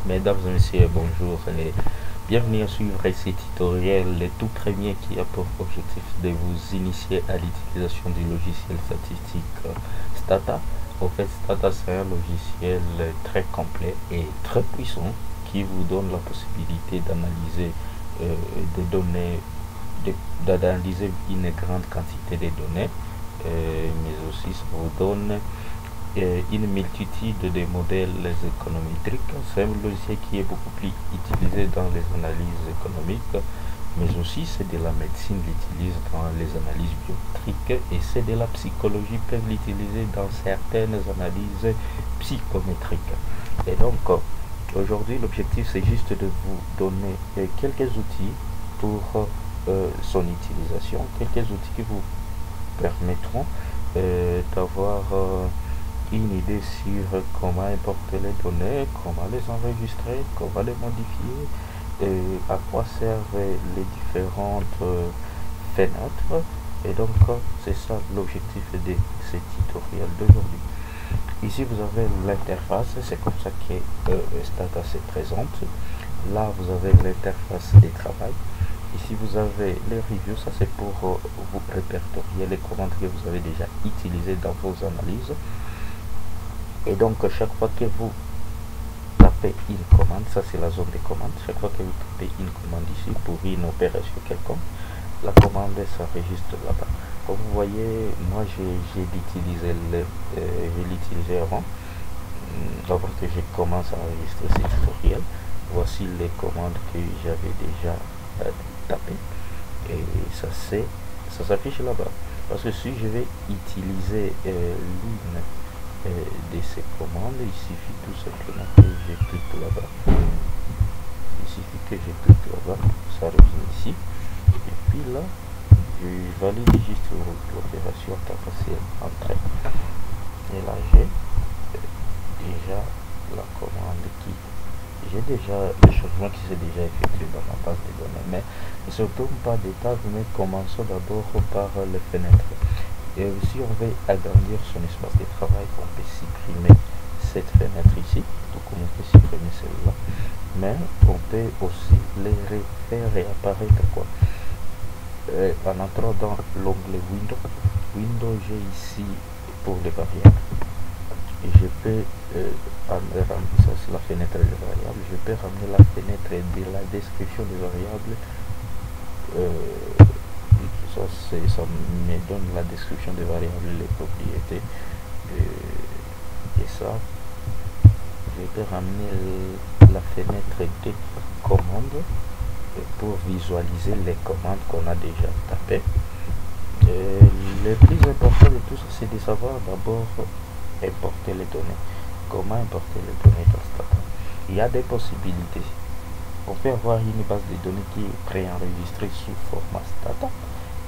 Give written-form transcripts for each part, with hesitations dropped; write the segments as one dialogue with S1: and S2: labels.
S1: Mesdames et messieurs, bonjour et bienvenue à suivre ce tutoriel, le tout premier qui a pour objectif de vous initier à l'utilisation du logiciel statistique Stata. En fait, Stata, c'est un logiciel très complet et très puissant qui vous donne la possibilité d'analyser des données, d'analyser une grande quantité de données, mais aussi ça vous donne une multitude de modèles économétriques. C'est un logiciel qui est beaucoup plus utilisé dans les analyses économiques, mais aussi c'est de la médecine l'utilise dans les analyses biométriques et c'est de la psychologie peuvent l'utiliser dans certaines analyses psychométriques. Et donc aujourd'hui l'objectif c'est juste de vous donner quelques outils pour son utilisation, quelques outils qui vous permettront d'avoir une idée sur comment importer les données, comment les enregistrer, comment les modifier, et à quoi servent les différentes fenêtres. Et donc, c'est ça l'objectif de ce tutoriel d'aujourd'hui. Ici, vous avez l'interface, c'est comme ça que Stata se présente. Là, vous avez l'interface de travail. Ici, vous avez les reviews, ça c'est pour vous répertorier les commandes que vous avez déjà utilisées dans vos analyses. Et donc, chaque fois que vous tapez une commande, ça c'est la zone des commandes, chaque fois que vous tapez une commande ici pour une opération quelconque, la commande s'enregistre là-bas. Comme vous voyez, moi j'ai utilisé avant, avant que je commence à enregistrer ce tutoriel. Voici les commandes que j'avais déjà tapées et ça s'affiche là-bas. Parce que si je vais utiliser l'une de ces commandes, il suffit tout simplement que je clique là-bas. Il suffit que je clique là-bas, ça revient ici. Et puis là, je valide juste l'opération à partielle entrée. Et là, j'ai déjà la commande qui. J'ai déjà le changement qui s'est déjà effectué dans ma base de données. Mais ne sautons pas d'étape, mais commençons d'abord par les fenêtres. Et si on veut agrandir son espace de travail, on peut supprimer cette fenêtre ici, donc on peut supprimer celle-là, mais on peut aussi les faire réapparaître quoi. En entrant dans l'onglet Windows, j'ai ici pour les variables, et je peux ça c'est la fenêtre des variables, je peux ramener la fenêtre de la description des variables. Ça me donne la description des variables, les propriétés, et ça je vais ramener la fenêtre des commandes pour visualiser les commandes qu'on a déjà tapées. Le plus important de tout ça, c'est de savoir d'abord importer les données. Comment importer les données dans Stata? Il y a des possibilités. On peut avoir une base de données qui est préenregistrée sous format Stata,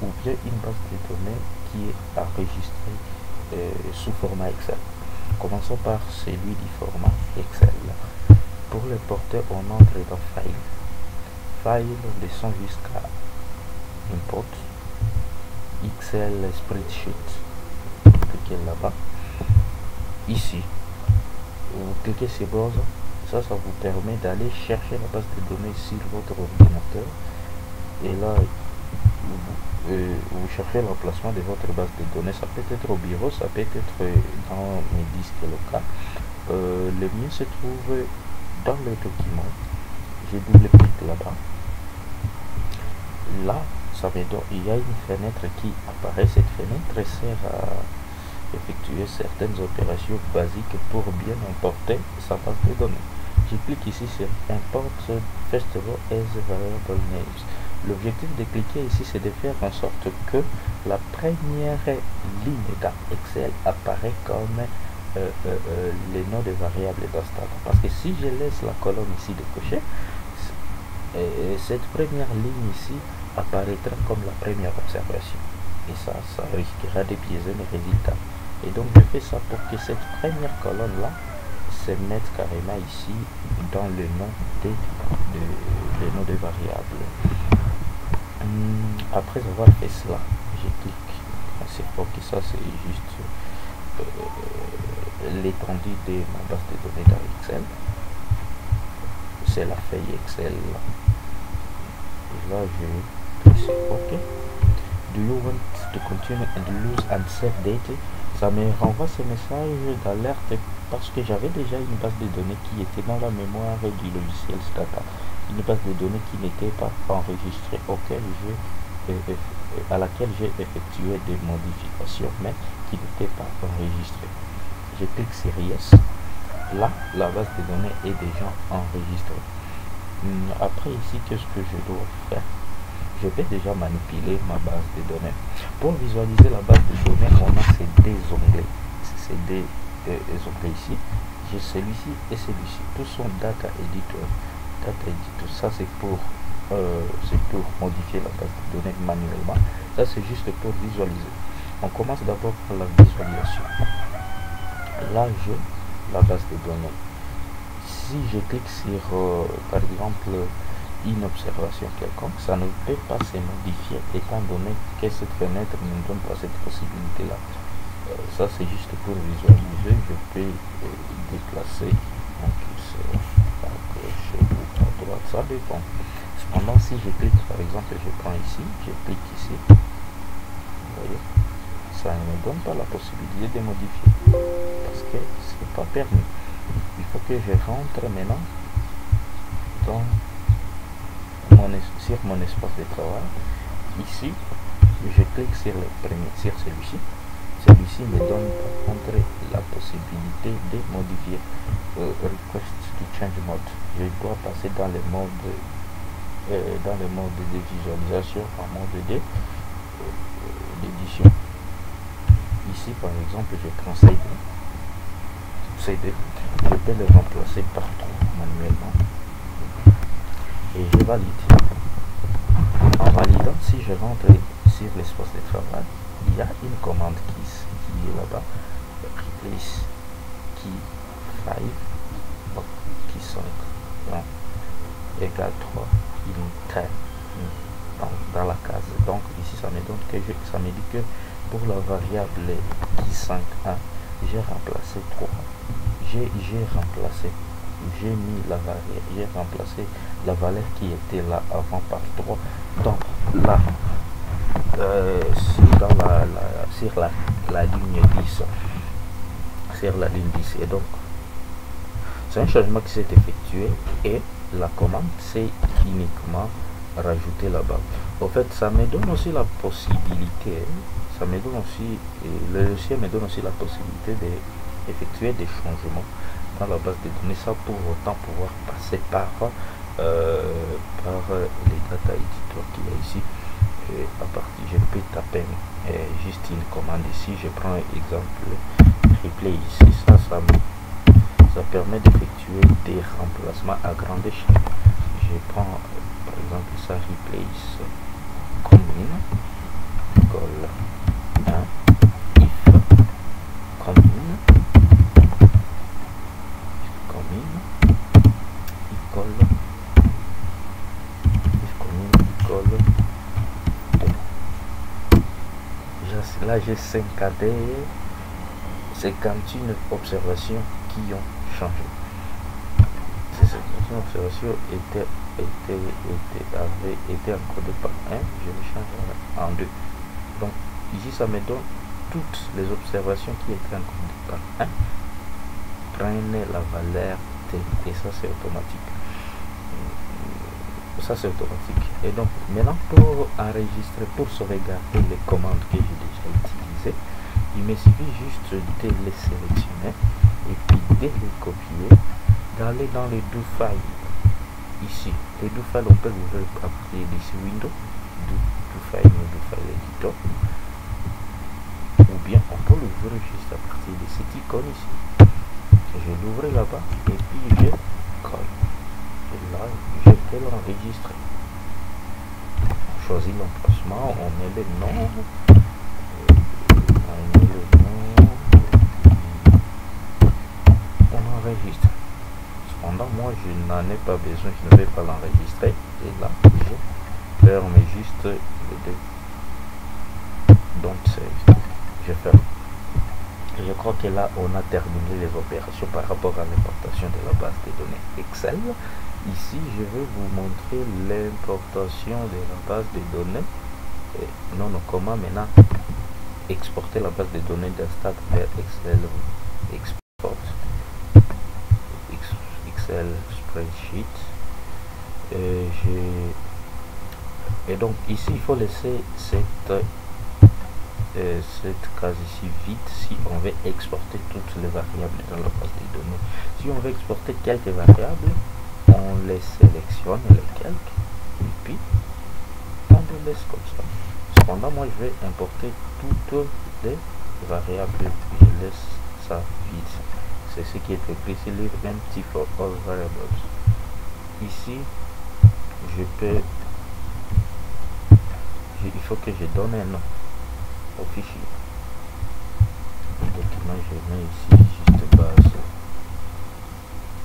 S1: ou bien une base de données qui est enregistrée sous format Excel. Commençons par celui du format Excel. Pour le porter, on entre dans File, on descend jusqu'à Import, Excel Spreadsheet, cliquez là-bas. Ici, vous cliquez sur Browser, ça vous permet d'aller chercher la base de données sur votre ordinateur. Et là, vous cherchez l'emplacement de votre base de données. Ça peut être au bureau, ça peut être dans mes disques locaux. Le mien se trouve dans le document. J'ai double-clic là-bas. Là, ça veut dire il y a une fenêtre qui apparaît. Cette fenêtre sert à effectuer certaines opérations basiques pour bien importer sa base de données. Je clique ici sur Import Festival as Variable Names. L'objectif de cliquer ici, c'est de faire en sorte que la première ligne dans Excel apparaît comme les noms des variables dans Stata. Parce que si je laisse la colonne ici de cocher, cette première ligne ici apparaîtra comme la première observation. Et ça risquera de biaiser mes résultats. Et donc je fais ça pour que cette première colonne-là se mette carrément ici dans le nom des variables. Après avoir fait cela, je clique. C'est pour que ça c'est juste l'étendue de ma base de données dans Excel. c'est la feuille Excel. Et là, je clique sur OK. Do you want to continue and lose and save data? Ça me renvoie ce message d'alerte parce que j'avais déjà une base de données qui était dans la mémoire du logiciel Stata. Une base de données qui n'était pas enregistrée, à laquelle j'ai effectué des modifications, mais qui n'était pas enregistrée. Je clique sur Yes. Là, la base de données est déjà enregistrée. Après ici, qu'est-ce que je dois faire? Je vais déjà manipuler ma base de données. Pour visualiser la base de données, on a ces deux onglets. Ces deux onglets ici. J'ai celui-ci et celui-ci. Tous sont Data Editor. Data Editor, ça c'est pour modifier la base de données manuellement. Ça c'est juste pour visualiser. On commence d'abord par la visualisation. Là, j'ai la base de données. Si je clique sur, par exemple, une observation quelconque, ça ne peut pas se modifier étant donné que cette fenêtre ne donne pas cette possibilité-là. Ça, c'est juste pour visualiser. Je peux déplacer mon curseur à gauche ou à droite, ça dépend. Cependant, si je clique, par exemple, je prends ici, je clique ici, vous voyez, ça ne me donne pas la possibilité de modifier parce que ce n'est pas permis. Il faut que je rentre maintenant dans sur mon espace de travail. Ici, je clique sur le premier, sur celui-ci. Celui-ci me donne par contre la possibilité de modifier. Request to change mode. Je dois passer dans le mode de visualisation en mode d'édition. Ici, par exemple, je prends CD. Je peux le remplacer par 3 manuellement. Et je valide. En validant, si je rentre sur l'espace de travail, il y a une commande qui est là-bas. Replace key 5, key 5, égale 3, in 10, dans la case. Donc ici, ça me dit que pour la variable key 5, 1, j'ai remplacé 3. J'ai remplacé la valeur qui était là avant par 3. Donc là, sur la ligne 10, sur la ligne 10, et donc c'est un changement qui s'est effectué et la commande c'est uniquement rajouter là-bas. En fait, ça me donne aussi la possibilité, le logiciel me donne aussi la possibilité d'effectuer des changements dans la base de données, ça pour autant pouvoir passer par les data editors qu'il y a ici. Et à partir, je peux taper juste une commande ici. Je prends un exemple, replay ici. Ça permet d'effectuer des remplacements à grande échelle. Je prends par exemple ça, replace commune colle 1 if commune là j'ai 51 observations qui ont changé. Ces 51 observations avaient été encodées par 1, je les change en 2. Donc ici ça me donne toutes les observations qui étaient encodées par 1 prennent la valeur T, et ça c'est automatique. Et donc maintenant, pour enregistrer, pour sauvegarder les commandes que j'ai déjà utilisées, il me suffit juste de les sélectionner et puis de les copier, d'aller dans les do files ici. Les do files, on peut l'ouvrir à partir d'ici Windows, do file editor, ou bien on peut l'ouvrir juste à partir de cette icône ici. Je l'ouvre là-bas et puis je colle. Et là, je peux l'enregistrer. On choisit l'emplacement, on met le nom, on enregistre. Cependant, moi, je n'en ai pas besoin, je ne vais pas l'enregistrer. Et là, je ferme juste les deux. Donc, je ferme. Je crois que là, on a terminé les opérations par rapport à l'importation de la base de données Excel. Ici, je vais vous montrer l'importation de la base de données. Non, comment maintenant exporter la base de données d'un stat vers Excel. Export Excel spreadsheet. Et donc ici, il faut laisser cette case ici vide si on veut exporter toutes les variables dans la base de données. Si on veut exporter quelques variables, on les sélectionne les quelques et puis on les laisse comme ça. Cependant, moi je vais importer toutes les variables, je laisse ça vide. C'est ce qui est écrit ici, leave empty for all variables. Ici, je peux, il faut que je donne un nom au fichier. Le document, je mets ici juste base.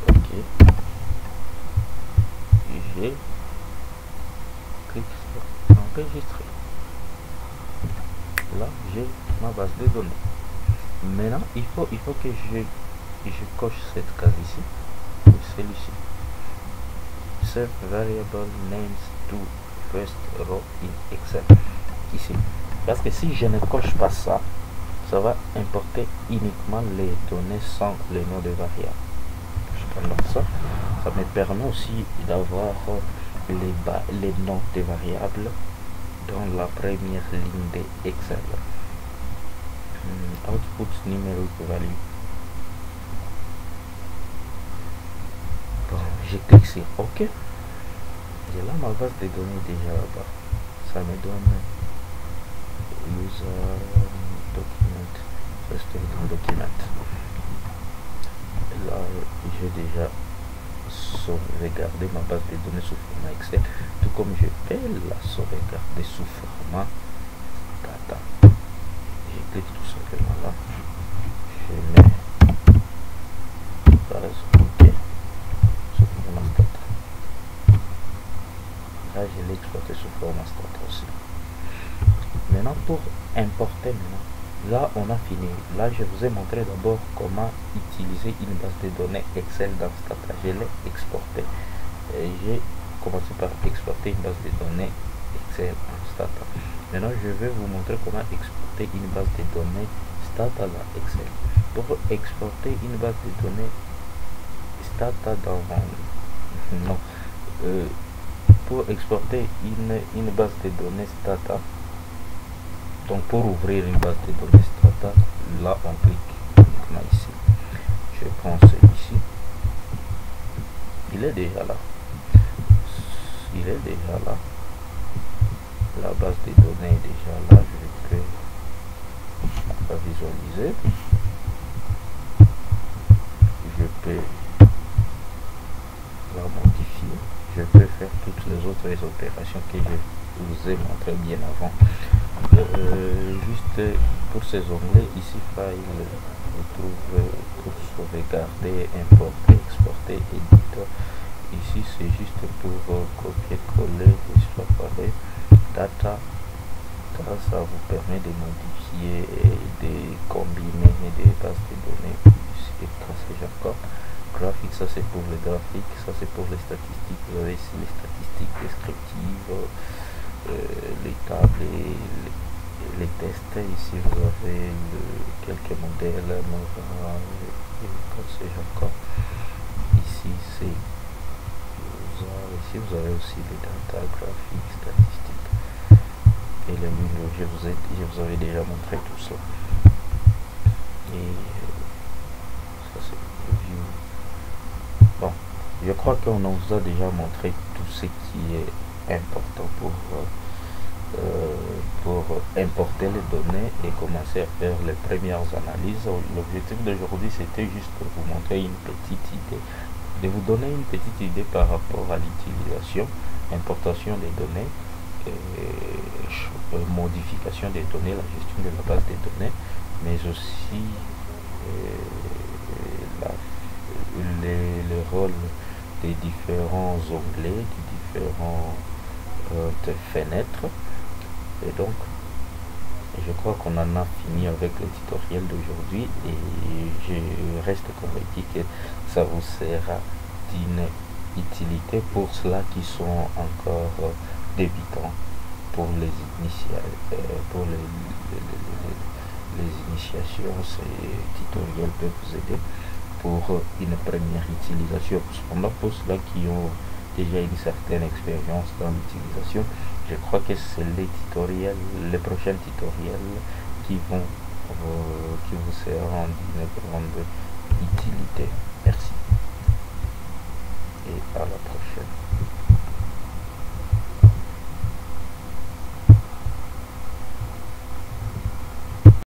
S1: Ok. Je clique sur enregistrer. Là, j'ai ma base de données. Maintenant, il faut que je coche cette case ici, celle-ci. Save variable names to first row in Excel. Ici. Parce que si je ne coche pas ça, ça va importer uniquement les données sans les noms de variables. Cependant, ça me permet aussi d'avoir les noms des variables dans la première ligne de Excel. Output numeric value. Bon, je clique sur OK. J'ai là ma base de données déjà là-bas. Ça me donne user document, document. Là, j'ai déjà sauvegarder ma base de données sous format Excel, tout comme je peux la sauvegarder sous format data. Je clique tout simplement là, je mets base OK sous format data. Là, je l'ai exporté sous format data aussi. Maintenant, pour importer, là on a fini. Là, je vous ai montré d'abord comment utiliser une base de données Excel dans Stata. Je l'ai exporté. J'ai commencé par exporter une base de données Excel en Stata. Maintenant, je vais vous montrer comment exporter une base de données Stata dans Excel. Pour exporter une base de données Stata dans pour exporter une base de données Stata. Donc pour ouvrir une base de données Stata, là on clique uniquement ici. Je prends celui-ci. Il est déjà là. Il est déjà là. La base de données est déjà là. Je peux la visualiser. Je peux la modifier. Je peux faire toutes les autres opérations que je vous ai montré bien avant. Juste pour ces onglets ici, file, vous trouvez pour sauvegarder, importer, exporter, éditeur. Ici c'est juste pour copier-coller et séparer. Data, ça vous permet de modifier et de combiner des bases de données. Ici c'est encore graphique, ça c'est pour les graphiques, ça c'est pour les statistiques. Vous avez ici les statistiques descriptives, les tables et les tests. Ici vous avez quelques modèles, encore. Ici c'est ici vous avez aussi les data graphiques, statistiques et les menus. Je vous avais déjà montré tout ça. Et ça c'est le view. Bon, je crois qu'on vous a déjà montré tout ce qui est important pour importer les données et commencer à faire les premières analyses. L'objectif d'aujourd'hui c'était juste pour vous montrer une petite idée, de vous donner une petite idée par rapport à l'utilisation, importation des données, modification des données, la gestion de la base des données, mais aussi le rôle des différents onglets, des différentes fenêtres. Et donc je crois qu'on en a fini avec le tutoriel d'aujourd'hui et je reste convaincu que ça vous sera d'une utilité pour ceux qui sont encore débutants. Pour les pour les initiations, ces tutoriels peuvent vous aider pour une première utilisation. Cependant, pour ceux qui ont déjà une certaine expérience dans l'utilisation, je crois que c'est les tutoriels, les prochains tutoriels qui vont qui vous seront d'une grande utilité.